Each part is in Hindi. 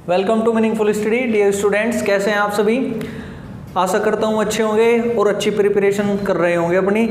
Welcome to meaningful study. Dear students, कैसे हैं आप सभी? आशा करता हूँ अच्छे होंगे और अच्छी प्रिपरेशन कर रहे होंगे अपनी।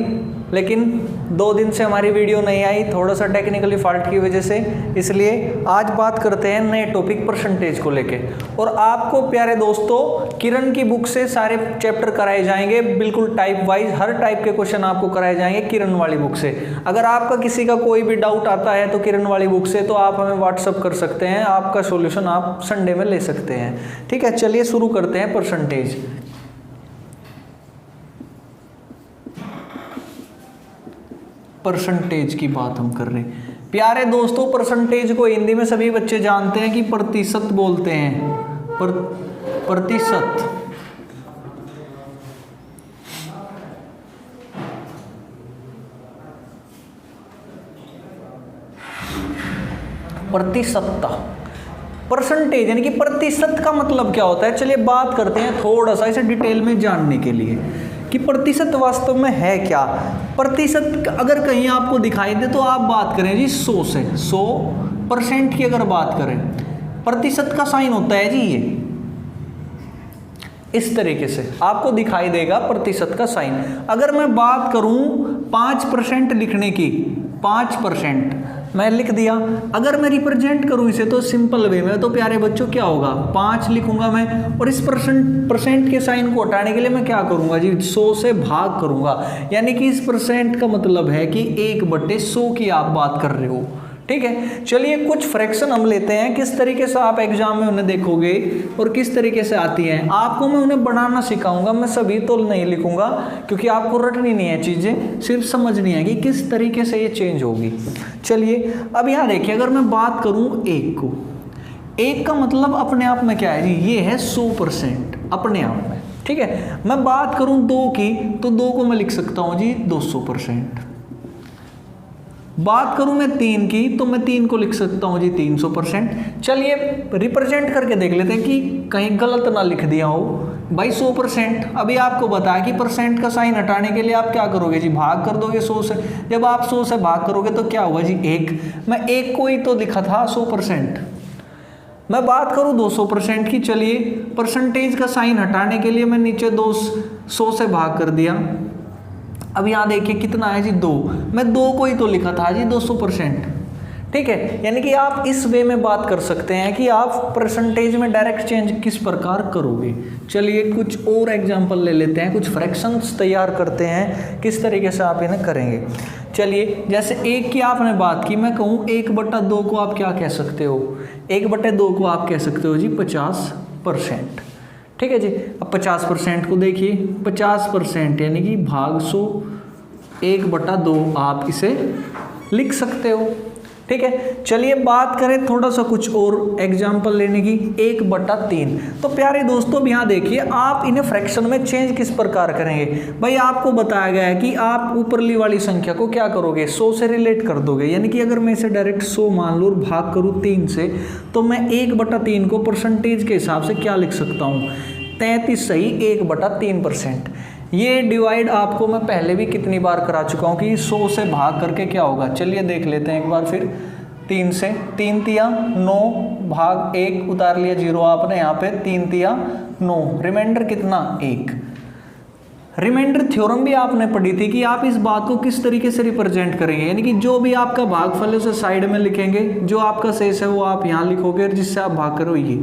लेकिन 2 दिन से हमारी वीडियो नहीं आई, थोड़ा सा टेक्निकली फॉल्ट की वजह से, इसलिए आज बात करते हैं नए टॉपिक परसेंटेज को लेके। और आपको प्यारे दोस्तों किरण की बुक से सारे चैप्टर कराए जाएंगे, बिल्कुल टाइप वाइज हर टाइप के क्वेश्चन आपको कराए जाएंगे किरण वाली बुक से। अगर आपका किसी का कोई भी डाउट आता है तो किरण वाली बुक से तो आप हमें व्हाट्सअप कर सकते हैं, आपका सॉल्यूशन आप संडे में ले सकते हैं। ठीक है, चलिए शुरू करते हैं परसेंटेज। परसेंटेज की बात हम कर रहे हैं प्यारे दोस्तों। परसेंटेज को हिंदी में सभी बच्चे जानते हैं कि प्रतिशत बोलते हैं। प्रतिशत प्रतिशतता। परसेंटेज यानी कि प्रतिशत का मतलब क्या होता है, चलिए बात करते हैं थोड़ा सा इसे डिटेल में जानने के लिए कि प्रतिशत वास्तव में है क्या। प्रतिशत अगर कहीं आपको दिखाई दे तो आप बात करें जी 100 से। 100% की अगर बात करें, प्रतिशत का साइन होता है जी ये इस तरीके से आपको दिखाई देगा प्रतिशत का साइन। अगर मैं बात करूं 5% लिखने की, 5% मैं लिख दिया। अगर मैं रिप्रेजेंट करूं इसे तो सिंपल वे में, तो प्यारे बच्चों क्या होगा, 5 लिखूंगा मैं, और इस परसेंट के साइन को हटाने के लिए मैं क्या करूंगा जी, 100 से भाग करूंगा। यानी कि इस परसेंट का मतलब है कि 1/100 की आप बात कर रहे हो। ठीक है, चलिए कुछ फ्रैक्शन हम लेते हैं, किस तरीके से आप एग्जाम में उन्हें देखोगे और किस तरीके से आती हैं। आपको मैं उन्हें बनाना सिखाऊंगा, मैं सभी तो नहीं लिखूंगा क्योंकि आपको रटनी नहीं है चीज़ें, सिर्फ समझनी है कि किस तरीके से ये चेंज होगी। चलिए अब यहाँ देखिए, अगर मैं बात करूँ 1 को, 1 का मतलब अपने आप में क्या है जी, ये है 100% अपने आप में। ठीक है, मैं बात करूँ 2 की तो 2 को मैं लिख सकता हूँ जी 200%। बात करूं मैं 3 की तो मैं 3 को लिख सकता हूं जी 300%। चलिए रिप्रेजेंट करके देख लेते हैं कि कहीं गलत ना लिख दिया हो भाई 100%। अभी आपको बताया कि परसेंट का साइन हटाने के लिए आप क्या करोगे जी, भाग कर दोगे 100 से। जब आप 100 से भाग करोगे तो क्या होगा जी 1। मैं 1 को ही तो लिखा था 100%। मैं बात करूं 200% की, चलिए परसेंटेज का साइन हटाने के लिए मैं नीचे 100 से भाग कर दिया। अब यहाँ देखिए कितना है जी 2, मैं 2 को ही तो लिखा था जी 200%। ठीक है, यानी कि आप इस वे में बात कर सकते हैं कि आप परसेंटेज में डायरेक्ट चेंज किस प्रकार करोगे। चलिए कुछ और एग्जांपल ले लेते हैं, कुछ फ्रैक्शंस तैयार करते हैं, किस तरीके से आप इन्हें करेंगे। चलिए जैसे 1 की आपने बात की, मैं कहूँ 1/2 को आप क्या कह सकते हो, 1/2 को आप कह सकते हो जी 50%। ठीक है जी, अब 50% को देखिए, 50% यानी कि भाग 100, 1/2 आप इसे लिख सकते हो। ठीक है, चलिए बात करें थोड़ा सा कुछ और एग्जाम्पल लेने की, 1/3। तो प्यारे दोस्तों अब यहाँ देखिए, आप इन्हें फ्रैक्शन में चेंज किस प्रकार करेंगे। भाई आपको बताया गया है कि आप ऊपरली वाली संख्या को क्या करोगे, 100 से रिलेट कर दोगे। यानी कि अगर मैं इसे डायरेक्ट 100 मान लूँ और भाग करूँ 3 से, तो मैं 1/3 को परसेंटेज के हिसाब से क्या लिख सकता हूँ, 33 सही 1/3%। ये डिवाइड आपको मैं पहले भी कितनी बार करा चुका हूँ कि 100 से भाग करके क्या होगा। चलिए देख लेते हैं एक बार फिर। 3 से, 3 तिया 9 भाग 1 उतार लिया 0 आपने यहाँ पे, 3 तिया 9, रिमाइंडर कितना 1। रिमाइंडर थ्योरम भी आपने पढ़ी थी कि आप इस बात को किस तरीके से रिप्रेजेंट करेंगे। यानी कि जो भी आपका भागफल है उसे साइड में लिखेंगे, जो आपका शेष है वो आप यहाँ लिखोगे और जिससे आप भाग करो ये।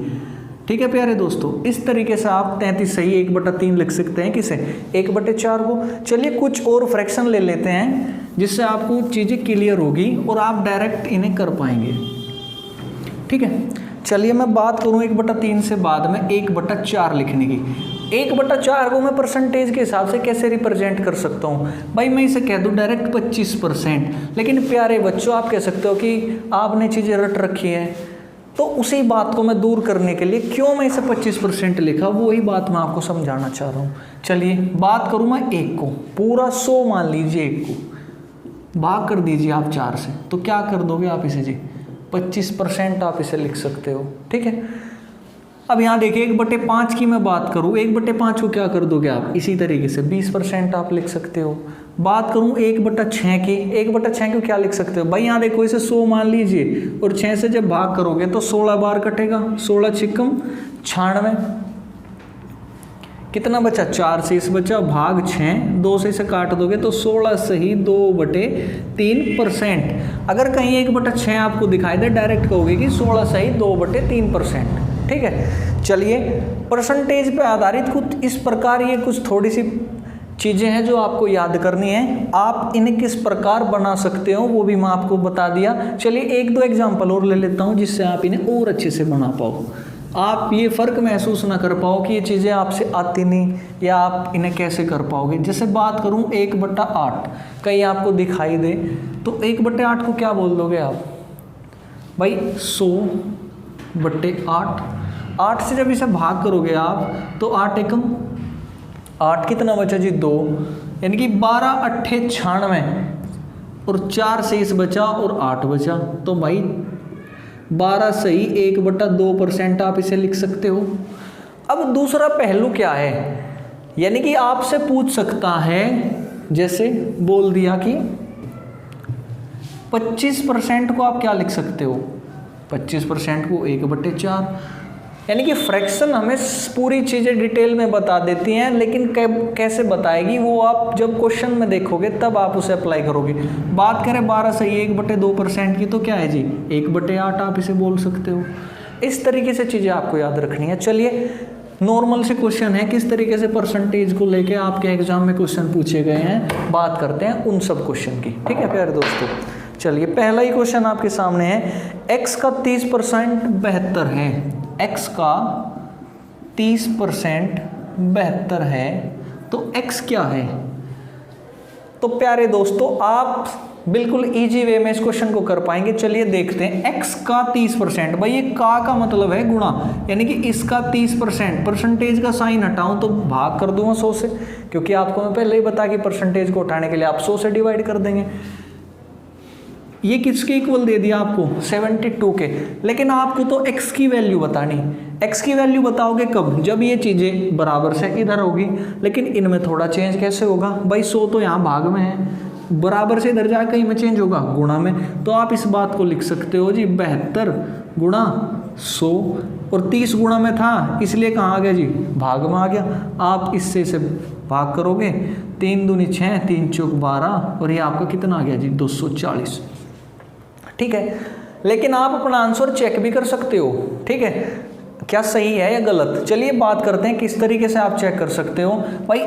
ठीक है प्यारे दोस्तों, इस तरीके से आप 33 सही 1/3 लिख सकते हैं, किसे 1/4 को। चलिए कुछ और फ्रैक्शन ले लेते हैं जिससे आपको चीज़ें क्लियर होगी और आप डायरेक्ट इन्हें कर पाएंगे। ठीक है, चलिए मैं बात करूँ 1/3 से बाद में 1/4 लिखने की। 1/4 को मैं परसेंटेज के हिसाब से कैसे रिप्रेजेंट कर सकता हूँ, भाई मैं इसे कह दूँ डायरेक्ट 25%। लेकिन प्यारे बच्चों आप कह सकते हो कि आपने चीज़ें रट रखी हैं, तो उसी बात को मैं दूर करने के लिए क्यों मैं इसे 25% लिखा, वही बात मैं आपको समझाना चाह रहा हूँ। चलिए बात करूँ मैं 1 को, पूरा 100 मान लीजिए, 1 को भाग कर दीजिए आप 4 से, तो क्या कर दोगे आप इसे जी 25% आप इसे लिख सकते हो। ठीक है, अब यहाँ देखिए 1/5 की मैं बात करूँ, 1/5 को क्या कर दोगे आप, इसी तरीके से 20% आप लिख सकते हो। बात करूं 1/6 की, 1/6 को क्या लिख सकते हो भाई, यहाँ देखो इसे 100 मान लीजिए और 6 से जब भाग करोगे तो 16 बार कटेगा, 16 छिक्कम 96, कितना बचा 4 से इस बचा भाग 6, 2 से इसे काट दोगे तो 16 सही 2/3%। अगर कहीं 1/6 आपको दिखाई दे डायरेक्ट कहोगे कि 16 सही 2/3%। ठीक है, चलिए परसेंटेज पे आधारित कुछ इस प्रकार ये कुछ थोड़ी सी चीज़ें हैं जो आपको याद करनी है। आप इन्हें किस प्रकार बना सकते हो वो भी मैं आपको बता दिया। चलिए 1-2 एग्जाम्पल और ले लेता हूँ जिससे आप इन्हें और अच्छे से बना पाओ, आप ये फ़र्क महसूस ना कर पाओ कि ये चीज़ें आपसे आती नहीं या आप इन्हें कैसे कर पाओगे। जैसे बात करूँ 1/8 कहीं आपको दिखाई दे तो 1/8 को क्या बोल दोगे आप भाई 100/8। 8 से जब इसे भाग करोगे आप तो 8 एकम 8 कितना बचा जी 2, यानी कि 12/8 96 और 4 से इस बचा और 8 बचा, तो भाई 12 सही 1/2% आप इसे लिख सकते हो। अब दूसरा पहलू क्या है, यानी कि आपसे पूछ सकता है, जैसे बोल दिया कि 25% को आप क्या लिख सकते हो, 25% को 1/4, यानी कि फ्रैक्शन हमें पूरी चीज़ें डिटेल में बता देती हैं, लेकिन कैसे बताएगी वो आप जब क्वेश्चन में देखोगे तब आप उसे अप्लाई करोगे। बात करें 12 सही 1/2% की तो क्या है जी 1/8 आप इसे बोल सकते हो। इस तरीके से चीज़ें आपको याद रखनी है। चलिए नॉर्मल से क्वेश्चन है, किस तरीके से परसेंटेज को लेके आपके एग्जाम में क्वेश्चन पूछे गए हैं, बात करते हैं उन सब क्वेश्चन की। ठीक है प्यारे दोस्तों, चलिए पहला ही क्वेश्चन आपके सामने है, x का 30% 72 है, x का 30% 72 है, तो x क्या है। तो प्यारे दोस्तों आप बिल्कुल इजी वे में इस क्वेश्चन को कर पाएंगे। चलिए देखते हैं, x का 30%, भाई ये का मतलब है गुणा, यानी कि इसका 30%, परसेंटेज का साइन हटाऊं तो भाग कर दूंगा 100 से, क्योंकि आपको मैं पहले ही बता कि परसेंटेज को उठाने के लिए आप 100 से डिवाइड कर देंगे। ये किसके इक्वल दे दिया आपको 72 के, लेकिन आपको तो x की वैल्यू बतानी। x की वैल्यू बताओगे कब, जब ये चीज़ें बराबर से इधर होगी, लेकिन इनमें थोड़ा चेंज कैसे होगा भाई, 100 तो यहाँ भाग में है, बराबर से इधर जाकर कहीं में चेंज होगा गुणा में, तो आप इस बात को लिख सकते हो जी 72 गुणा 100, और 30 गुणा में था इसलिए कहाँ आ गया जी भाग में आ गया। आप इससे इसे भाग करोगे, 3 दूनी 6, 3 चौक 12, और ये आपका कितना आ गया जी 240। ठीक है, लेकिन आप अपना आंसर चेक भी कर सकते हो, ठीक है, क्या सही है या गलत। चलिए बात करते हैं किस तरीके से आप चेक कर सकते हो। भाई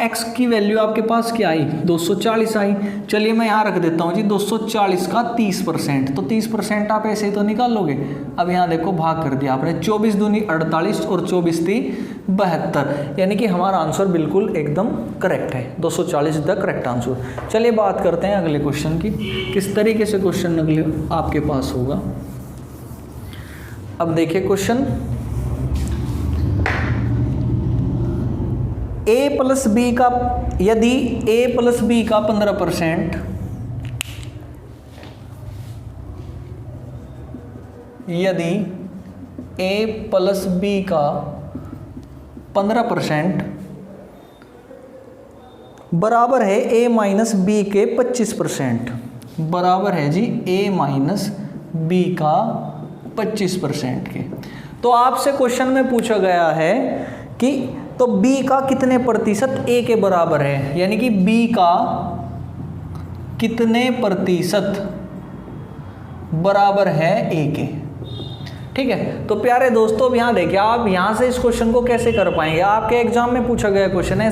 x की वैल्यू आपके पास क्या आई 240 आई। चलिए मैं यहाँ रख देता हूँ जी 240 का 30%, तो 30% आप ऐसे ही तो निकाल लोगे। अब यहाँ देखो भाग कर दिया आपने, 24 दूनी 48 और 24 ती 72, यानी कि हमारा आंसर बिल्कुल एकदम करेक्ट है, 240 द करेक्ट आंसर। चलिए बात करते हैं अगले क्वेश्चन की, किस तरीके से क्वेश्चन अगले आपके पास होगा। अब देखिए क्वेश्चन, a प्लस बी का, यदि a प्लस बी का 15%, यदि a प्लस बी का 15% बराबर है a माइनस बी के 25%, बराबर है जी a माइनस बी का 25% के, तो आपसे क्वेश्चन में पूछा गया है कि तो b का कितने प्रतिशत a के बराबर है, यानी कि b का कितने प्रतिशत बराबर है a के। ठीक है, तो प्यारे दोस्तों अब यहाँ देखिए, आप यहाँ से इस क्वेश्चन को कैसे कर पाएंगे। आपके एग्जाम में पूछा गया क्वेश्चन है,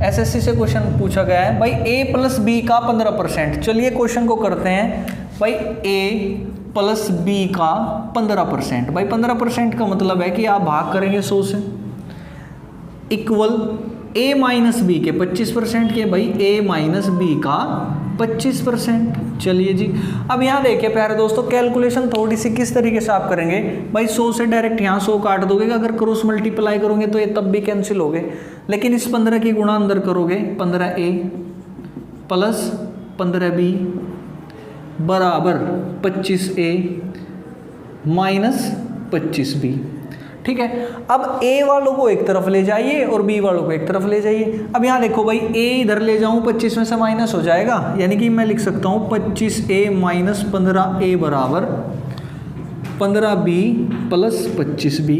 एसएससी से क्वेश्चन पूछा गया है भाई a प्लस बी का 15%। चलिए क्वेश्चन को करते हैं भाई, a प्लस बी का 15%, भाई 15% का मतलब है कि आप भाग करेंगे 100 से, इक्वल a माइनस बी के 25% के, भाई a माइनस बी का 25%। चलिए जी, अब यहाँ देखिए प्यारे दोस्तों, कैलकुलेशन थोड़ी सी किस तरीके से आप करेंगे भाई, 100 से डायरेक्ट यहाँ 100 काट दोगे, अगर क्रॉस मल्टीप्लाई करोगे तो ये तब भी कैंसिल हो गए, लेकिन इस 15 की गुणा अंदर करोगे, 15a प्लस 15b बराबर 25a माइनस 25b। ठीक है। अब ए वालों को एक तरफ ले जाइए और बी वालों को एक तरफ ले जाइए। अब यहाँ देखो भाई, ए इधर ले जाऊँ 25 में से माइनस हो जाएगा, यानी कि मैं लिख सकता हूँ 25a माइनस 15a बराबर 15b प्लस 25b।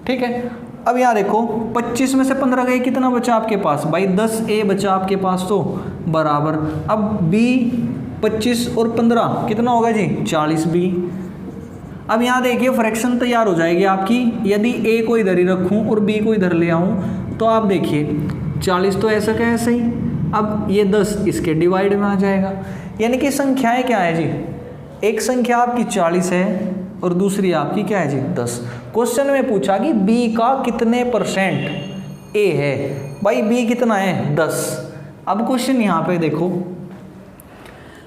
ठीक है। अब यहाँ देखो 25 में से 15 गए, कितना बचा आपके पास भाई, 10a बचा आपके पास, तो बराबर अब b 25 और 15 कितना होगा जी, 40b। अब यहाँ देखिए फ्रैक्शन तैयार हो जाएगी आपकी, यदि a को इधर ही रखूँ और b को इधर ले आऊँ तो आप देखिए 40 तो ऐसा क्या ऐसे ही, अब ये 10 इसके डिवाइड में आ जाएगा, यानी कि संख्याएं क्या है जी, एक संख्या आपकी 40 है और दूसरी आपकी क्या है जी 10। क्वेश्चन में पूछा कि b का कितने परसेंट a है, भाई b कितना है 10। अब क्वेश्चन यहाँ पे देखो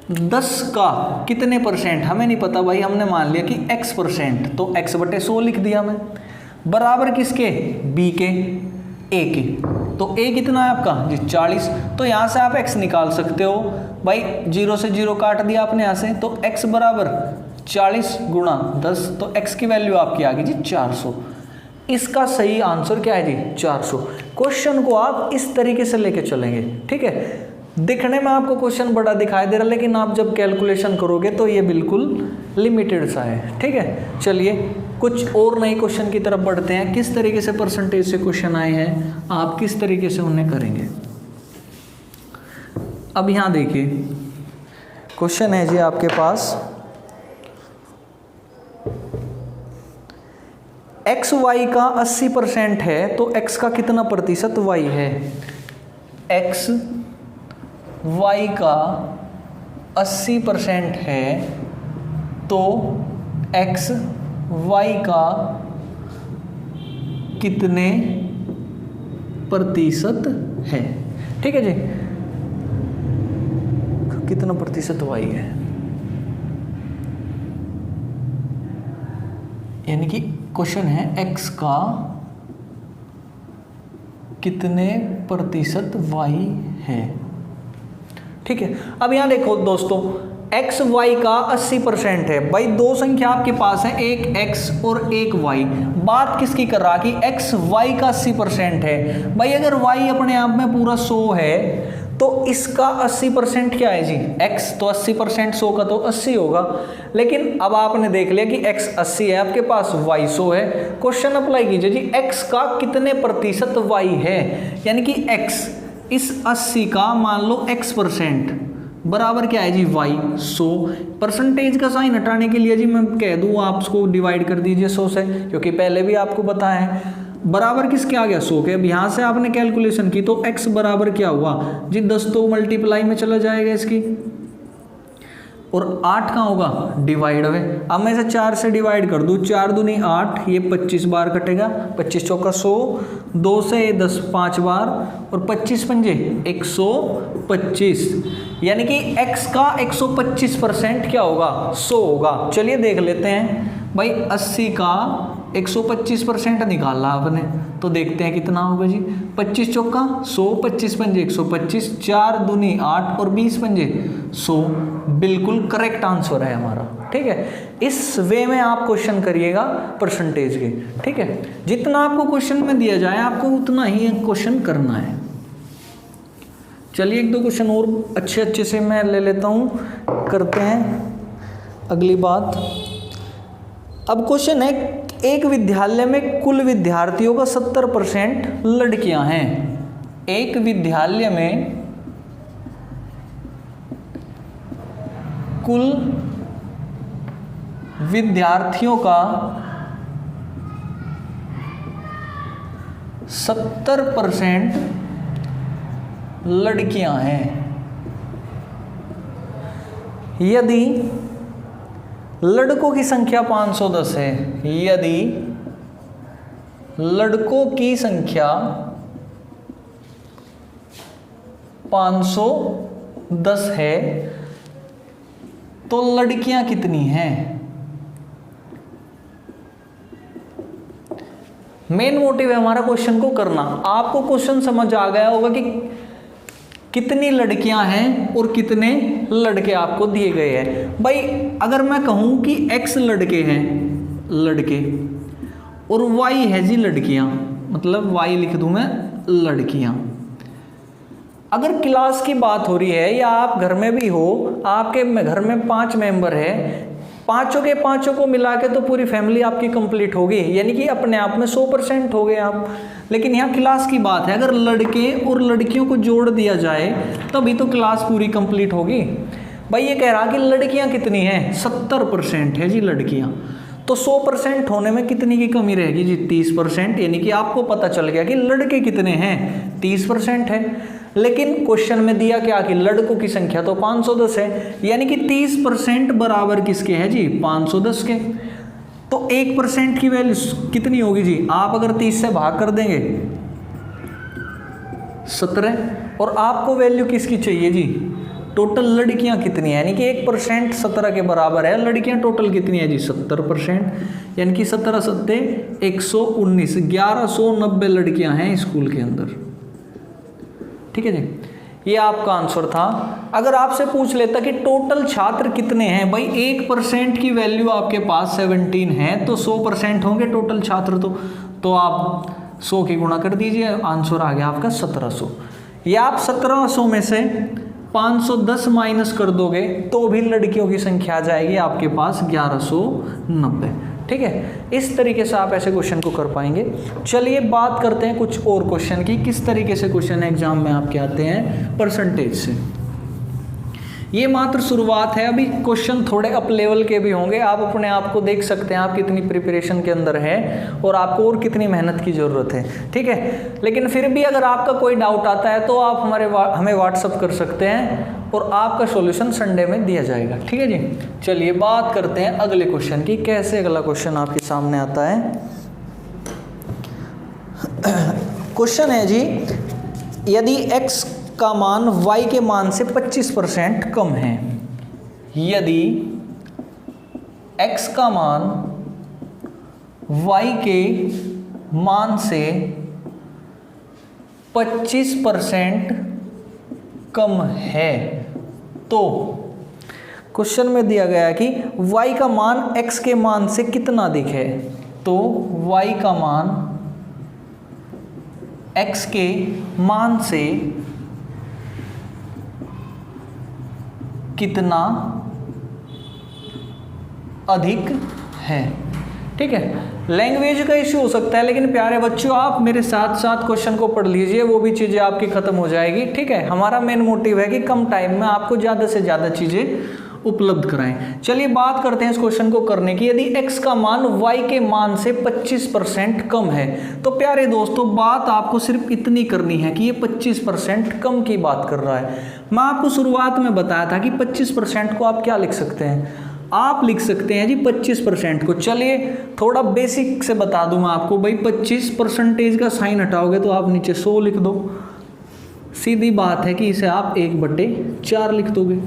10 का कितने परसेंट हमें नहीं पता भाई, हमने मान लिया कि x परसेंट, तो x बटे 100 लिख दिया मैं, बराबर किसके, b के, a के। तो a कितना है आपका जी 40, तो यहाँ से आप x निकाल सकते हो भाई, 0 से 0 काट दिया आपने यहाँ से, तो x बराबर 40 गुणा 10, तो x की वैल्यू आपकी आ गई जी 400। इसका सही आंसर क्या है जी 400। क्वेश्चन को आप इस तरीके से लेके चलेंगे, ठीक है। दिखने में आपको क्वेश्चन बड़ा दिखाई दे रहा है, लेकिन आप जब कैलकुलेशन करोगे तो ये बिल्कुल लिमिटेड सा है, ठीक है। चलिए कुछ और नए क्वेश्चन की तरफ बढ़ते हैं, किस तरीके से परसेंटेज से क्वेश्चन आए हैं, आप किस तरीके से उन्हें करेंगे। अब यहाँ देखिए क्वेश्चन है जी आपके पास, एक्स वाई का 80% है तो x का कितना प्रतिशत y है। x y का 80% है तो x y का कितने प्रतिशत है, ठीक है जी, कितना प्रतिशत y है, यानी कि क्वेश्चन है x का कितने प्रतिशत y है, ठीक है। अब यहाँ देखो दोस्तों, x y का 80% है, भाई दो संख्या आपके पास है, एक x और एक y, बात किसकी कर रहा कि x y का 80% है। भाई अगर y अपने आप में पूरा 100 है तो इसका 80% क्या है जी x, तो 80% 100 का तो 80 होगा, लेकिन अब आपने देख लिया कि x 80 है आपके पास, y 100 है। क्वेश्चन अप्लाई कीजिए जी, x का कितने प्रतिशत y है, यानी कि x इस 80 का मान लो x% बराबर क्या है जी y 100। परसेंटेज का साइन हटाने के लिए जी मैं कह दूँ आप उसको डिवाइड कर दीजिए 100 से, क्योंकि पहले भी आपको बताया है, बराबर किसके आ गया 100 के। अब यहाँ से आपने कैलकुलेशन की तो x बराबर क्या हुआ जी 10 तो मल्टीप्लाई में चला जाएगा इसकी, और 8 कहाँ होगा डिवाइड में। अब मैं इसे 4 से डिवाइड कर दूँ, 4 दूनी 8, ये 25 बार कटेगा, 25 चौका 100, 2 से 10 5 बार, और 25 पंजे 125, यानी कि x का 125% क्या होगा 100 होगा। चलिए देख लेते हैं भाई, 80 का 125% निकाला आपने, तो देखते हैं कितना होगा जी, 25 चौका 100, 25 पंजे 125, 4 दूनी 8 और 20 पंजे 100, बिल्कुल करेक्ट आंसर है हमारा, ठीक है। इस वे में आप क्वेश्चन करिएगा परसेंटेज के, ठीक है। जितना आपको क्वेश्चन में दिया जाए आपको उतना ही क्वेश्चन करना है। चलिए एक दो क्वेश्चन और अच्छे से मैं ले लेता हूँ, करते हैं अगली बात। अब क्वेश्चन है, एक विद्यालय में कुल विद्यार्थियों का 70% लड़कियां हैं। एक विद्यालय में कुल विद्यार्थियों का 70% लड़कियां हैं। यदि लड़कों की संख्या 510 है, यदि लड़कों की संख्या 510 है तो लड़कियां कितनी हैं। मेन मोटिव है हमारा क्वेश्चन को करना। आपको क्वेश्चन समझ आ गया होगा कि कितनी लड़कियां हैं और कितने लड़के आपको दिए गए हैं। भाई अगर मैं कहूं कि x लड़के हैं, लड़के, और वाई है जी लड़कियां, मतलब वाई लिख दूं मैं लड़कियां। अगर क्लास की बात हो रही है या आप घर में भी हो, आपके घर में 5 मेंबर है, पांचों के पांचों को मिला के तो पूरी फैमिली आपकी कंप्लीट होगी, यानी कि अपने आप में 100% हो गए आप। लेकिन यहाँ क्लास की बात है, अगर लड़के और लड़कियों को जोड़ दिया जाए तभी तो क्लास पूरी कंप्लीट होगी। भाई ये कह रहा कि लड़कियां कितनी हैं, 70% है जी लड़कियां, तो 100% होने में कितनी की कमी रहेगी जी, 30%। यानी कि आपको पता चल गया कि लड़के कितने हैं, 30% है। लेकिन क्वेश्चन में दिया क्या कि लड़कों की संख्या तो 510 है, यानी कि 30% बराबर किसके है जी, 510 के। तो 1% की वैल्यू कितनी होगी जी, आप अगर 30 से भाग कर देंगे 17, और आपको वैल्यू किसकी चाहिए जी, टोटल लड़कियां कितनी है, यानी कि 1% 17 के बराबर है। लड़कियां टोटल कितनी है जी, 70%, यानी कि 17 सत्ते 119, 1190 लड़कियां हैं स्कूल के अंदर। ठीक है जी, ये आपका आंसर था। अगर आपसे पूछ लेता कि टोटल छात्र कितने हैं, भाई 1% की वैल्यू आपके पास 17 है, तो 100% होंगे टोटल छात्र, तो आप 100 की गुणा कर दीजिए, आंसर आ गया आपका 1700। या आप 1700 में से 510 माइनस कर दोगे तो भी लड़कियों की संख्या आ जाएगी आपके पास 1190। ठीक है, इस तरीके से आप ऐसे क्वेश्चन को कर पाएंगे। चलिए बात करते हैं कुछ और क्वेश्चन की, किस तरीके से क्वेश्चन एग्जाम में आपके आते हैं परसेंटेज से। ये मात्र शुरुआत है, अभी क्वेश्चन थोड़े अप लेवल के भी होंगे। आप अपने आप को देख सकते हैं आप कितनी प्रिपरेशन के अंदर है और आपको और कितनी मेहनत की ज़रूरत है। ठीक है, लेकिन फिर भी अगर आपका कोई डाउट आता है तो आप हमें व्हाट्सअप कर सकते हैं और आपका सॉल्यूशन संडे में दिया जाएगा। ठीक है जी, चलिए बात करते हैं अगले क्वेश्चन की। कैसे अगला क्वेश्चन आपके सामने आता है। क्वेश्चन है जी, यदि x का मान y के मान से 25% कम है, यदि x का मान y के मान से 25% कम है, तो क्वेश्चन में दिया गया कि y का मान x के मान से कितना अधिक है। तो y का मान x के मान से कितना अधिक है। ठीक है, लैंग्वेज का इश्यू हो सकता है, लेकिन प्यारे बच्चों आप मेरे साथ साथ क्वेश्चन को पढ़ लीजिए, वो भी चीज़ें आपकी खत्म हो जाएगी। ठीक है, हमारा मेन मोटिव है कि कम टाइम में आपको ज़्यादा से ज़्यादा चीज़ें उपलब्ध कराएं। चलिए बात करते हैं इस क्वेश्चन को करने की। यदि x का मान y के मान से 25% कम है, तो प्यारे दोस्तों बात आपको सिर्फ इतनी करनी है कि ये 25% कम की बात कर रहा है। मैं आपको शुरुआत में बताया था कि 25% को आप क्या लिख सकते हैं, आप लिख सकते हैं जी 25% को। चलिए थोड़ा बेसिक से बता दूं मैं आपको, भाई 25% का साइन हटाओगे तो आप नीचे 100 लिख दो। सीधी बात है कि इसे आप 1/4 लिख दोगे।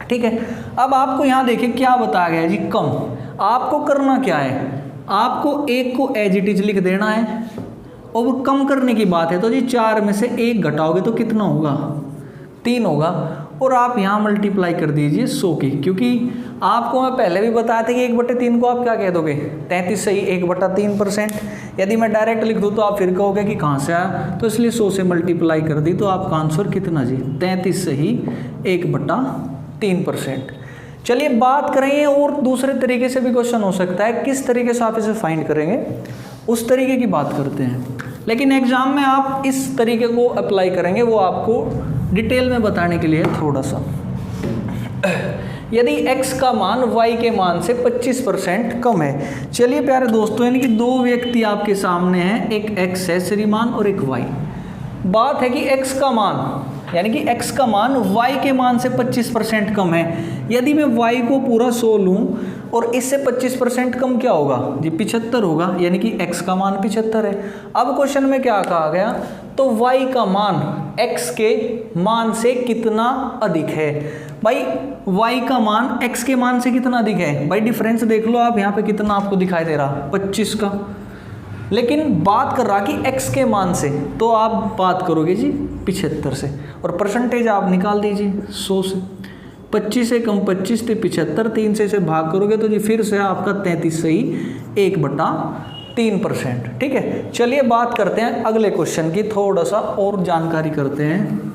ठीक है, अब आपको यहाँ देखिए क्या बताया गया है जी, कम। आपको करना क्या है, आपको 1 को एज इट इज लिख देना है, और वो कम करने की बात है तो जी 4 में से 1 घटाओगे तो कितना होगा, 3 होगा, और आप यहाँ मल्टीप्लाई कर दीजिए 100 की, क्योंकि आपको मैं पहले भी बताया था कि 1/3 को आप क्या कह दोगे, 33 सही 1/3%। यदि मैं डायरेक्ट लिख दूँ तो आप फिर कहोगे कि कहाँ से आया, तो इसलिए 100 से मल्टीप्लाई कर दी, तो आपका आंसर कितना जी, 33 सही 1/3%। चलिए बात करेंगे, और दूसरे तरीके से भी क्वेश्चन हो सकता है, किस तरीके से आप इसे फाइंड करेंगे उस तरीके की बात करते हैं। लेकिन एग्जाम में आप इस तरीके को अप्लाई करेंगे, वो आपको डिटेल में बताने के लिए थोड़ा सा। यदि x का मान y के मान से 25% कम है। चलिए प्यारे दोस्तों, यानी कि 2 व्यक्ति आपके सामने हैं, एक x है श्रीमान और एक y। बात है कि x का मान, यानी कि x का मान y के मान से 25% कम है। यदि मैं y को पूरा 100 लूँ और इससे 25% कम क्या होगा जी, 75 होगा, यानी कि x का मान 75 है। अब क्वेश्चन में क्या कहा गया, तो y का मान x के मान से कितना अधिक है। भाई y का मान x के मान से कितना अधिक है, भाई डिफरेंस देख लो आप, यहाँ पे कितना आपको दिखाई दे रहा, 25 का। लेकिन बात कर रहा कि x के मान से, तो आप बात करोगे जी 75 से, और परसेंटेज आप निकाल दीजिए 100 से। 25 से कम 25 थे 75, 3 से इसे भाग करोगे तो जी फिर से आपका 33 सही 1/3 3%। ठीक है, चलिए बात करते हैं अगले क्वेश्चन की, थोड़ा सा और जानकारी करते हैं।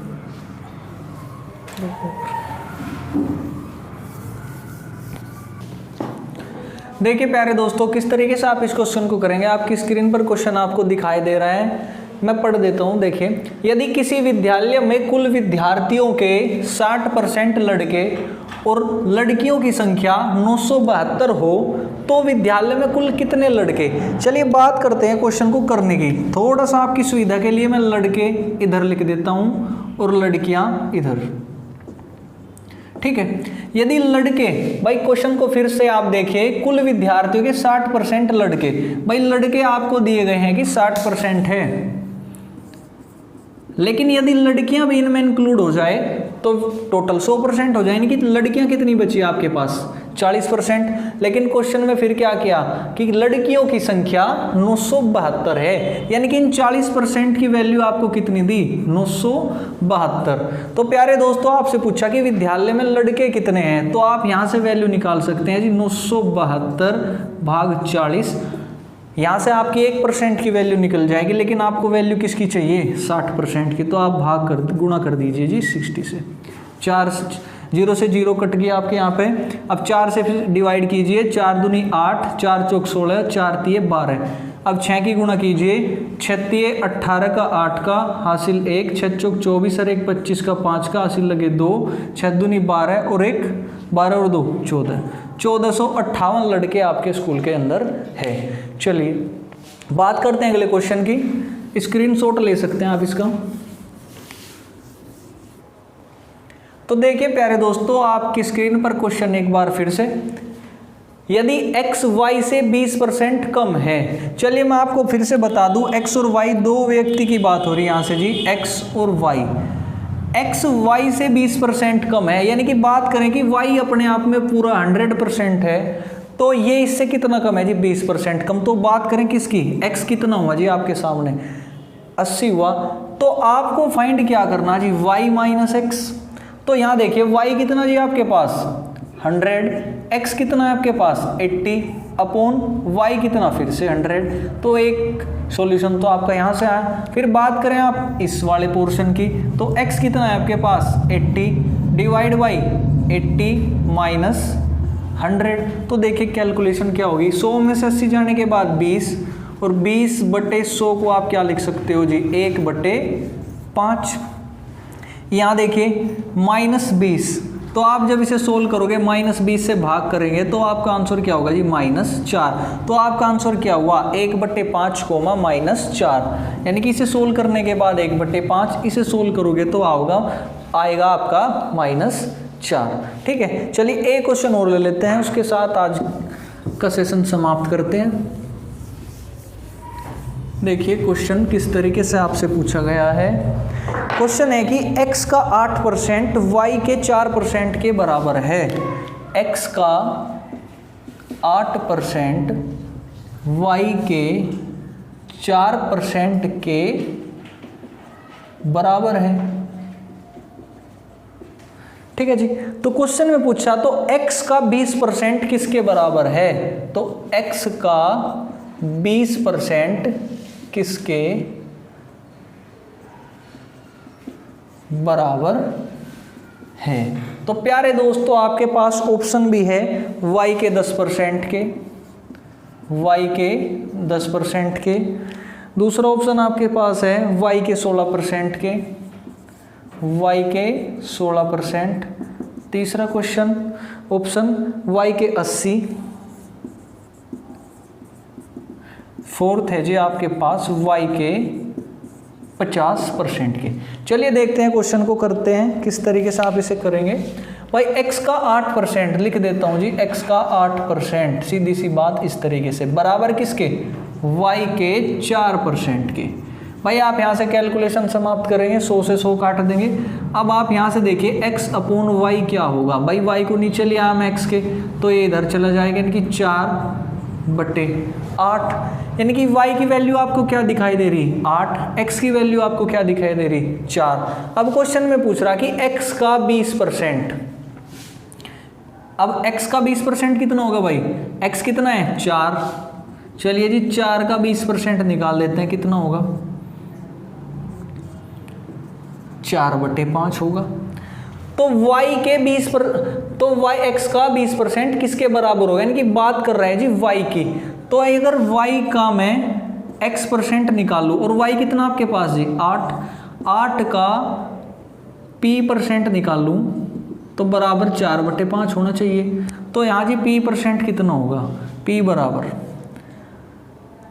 देखिए प्यारे दोस्तों, किस तरीके से आप इस क्वेश्चन को करेंगे। आपकी स्क्रीन पर क्वेश्चन आपको दिखाई दे रहा है, मैं पढ़ देता हूं। देखिए, यदि किसी विद्यालय में कुल विद्यार्थियों के 60% लड़के और लड़कियों की संख्या 972 हो तो विद्यालय में कुल कितने लड़के। चलिए बात करते हैं क्वेश्चन को करने की। थोड़ा सा आपकी सुविधा के लिए मैं लड़के इधर लिख देता हूं और लड़कियां इधर। ठीक है, यदि लड़के, भाई क्वेश्चन को फिर से आप देखिए, कुल विद्यार्थियों के 60% लड़के, भाई लड़के आपको दिए गए हैं कि 60% है, लेकिन यदि लड़कियां भी इनमें इंक्लूड हो जाए तो टोटल 100% हो जाए, यानी कि लड़कियां कितनी बची आपके पास 40%। लेकिन क्वेश्चन में फिर क्या किया कि लड़कियों की संख्या 972 है, यानी कि इन 40% की वैल्यू आपको कितनी दी 972। तो प्यारे दोस्तों, आपसे पूछा कि विद्यालय में लड़के कितने हैं, तो आप यहां से वैल्यू निकाल सकते हैं जी 972 भाग 40। यहाँ से आपकी 1% की वैल्यू निकल जाएगी, लेकिन आपको वैल्यू किसकी चाहिए 60% की, तो आप भाग कर गुणा कर दीजिए जी 60 से। 4 0 से 0 कट गया आपके यहाँ पे। अब 4 से फिर डिवाइड कीजिए, 4 दूनी 8, 4 चौक 16, 4 तिये 12। अब 6 की गुणा कीजिए, 6 तिये 18 का 8 का हासिल 1, 6 चौक 24 और 1 25 का 5 का हासिल लगे 2, 6 दूनी 12 और 1 12 और 2 14। 1458 लड़के आपके स्कूल के अंदर है। चलिए बात करते हैं अगले क्वेश्चन की। स्क्रीनशॉट ले सकते हैं आप इसका। तो देखिए प्यारे दोस्तों, आपकी स्क्रीन पर क्वेश्चन एक बार फिर से, यदि x y से 20% कम है। चलिए मैं आपको फिर से बता दूं, x और y दो व्यक्ति की बात हो रही है यहाँ से जी, x और y। x y से 20% कम है, यानी कि बात करें कि y अपने आप में पूरा 100% है, तो ये इससे कितना कम है जी 20% कम। तो बात करें किसकी, x कितना हुआ जी आपके सामने 80 हुआ, तो आपको फाइंड क्या करना जी y माइनस एक्स। तो यहाँ देखिए y कितना जी आपके पास 100, x कितना है आपके पास 80 अपॉन y कितना फिर से 100। तो एक सॉल्यूशन तो आपका यहाँ से आया। फिर बात करें आप इस वाले पोर्शन की, तो x कितना है आपके पास 80 डिवाइड बाई 80 माइनस 100। तो देखिए कैलकुलेशन क्या होगी, 100 में से 80 जाने के बाद 20, और 20/100 को आप क्या लिख सकते हो जी 1/5। यहाँ देखिए -20, तो आप जब इसे सोल्व करोगे -20 से भाग करेंगे तो आपका आंसर क्या होगा जी -4। तो आपका आंसर क्या हुआ 1/5 कोमा -4, यानी कि इसे सोल्व करने के बाद 1/5, इसे सोल्व करोगे तो आएगा आपका -4। ठीक है, चलिए एक क्वेश्चन और ले लेते हैं, उसके साथ आज का सेशन समाप्त करते हैं। देखिए क्वेश्चन किस तरीके से आपसे पूछा गया है। क्वेश्चन है कि x का 8% y के 4% के बराबर है। x का 8% y के 4% के बराबर है। ठीक है जी, तो क्वेश्चन में पूछा तो x का 20% किसके बराबर है, तो x का 20% किसके बराबर है। तो प्यारे दोस्तों आपके पास ऑप्शन भी है y के 10% के, y के 10% के। दूसरा ऑप्शन आपके पास है y के 16% के, y के 16%। तीसरा क्वेश्चन ऑप्शन y के 80। फोर्थ है जी आपके पास y के 50% के। चलिए देखते हैं क्वेश्चन को करते हैं किस तरीके से आप इसे करेंगे। भाई x का 8% लिख देता हूं जी, x का 8%, सीधी सी बात इस तरीके से, बराबर किसके y के 4% के। भाई आप यहां से कैलकुलेशन समाप्त करेंगे, 100 से 100 काट देंगे। अब आप यहां से देखिए x अपॉन y क्या होगा, भाई y को नीचे ले आया हम x के, तो ये इधर चला जाएगा, यानी कि 4/8, यानी कि y की वैल्यू आपको क्या दिखाई दे रही 8, x की वैल्यू आपको क्या दिखाई दे रही 4। अब क्वेश्चन में पूछ रहा कि x का 20%, अब x का 20% कितना होगा भाई, x कितना है 4, चलिए जी 4 का 20% निकाल लेते हैं, कितना होगा? 4/5 होगा। तो y के 20% का 20% किसके बराबर होगा? यानी कि बात कर रहा है जी y की। तो अगर y का मैं x% निकालूं और y कितना आपके पास जी? 8 का p% निकालूं तो बराबर 4/5 होना चाहिए। तो यहाँ जी p% कितना होगा? p बराबर,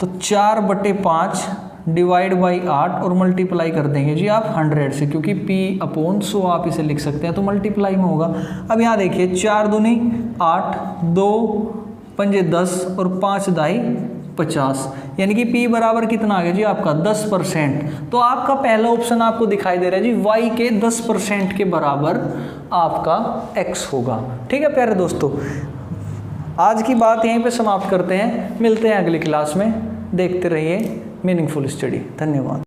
तो 4/5 डिवाइड बाई 8 और मल्टीप्लाई कर देंगे जी आप 100 से, क्योंकि p/100 आप इसे लिख सकते हैं, तो मल्टीप्लाई में होगा। अब यहाँ देखिए 4 दूनी 8, 2 पंजे 10 और 5 दाई 50, यानी कि p बराबर कितना आ गया जी आपका? 10%। तो आपका पहला ऑप्शन आपको दिखाई दे रहा है जी, y के 10% के बराबर आपका x होगा। ठीक है प्यारे दोस्तों, आज की बात यहीं पे समाप्त करते हैं, मिलते हैं अगली क्लास में। देखते रहिए मीनिंगफुल स्टडी। धन्यवाद।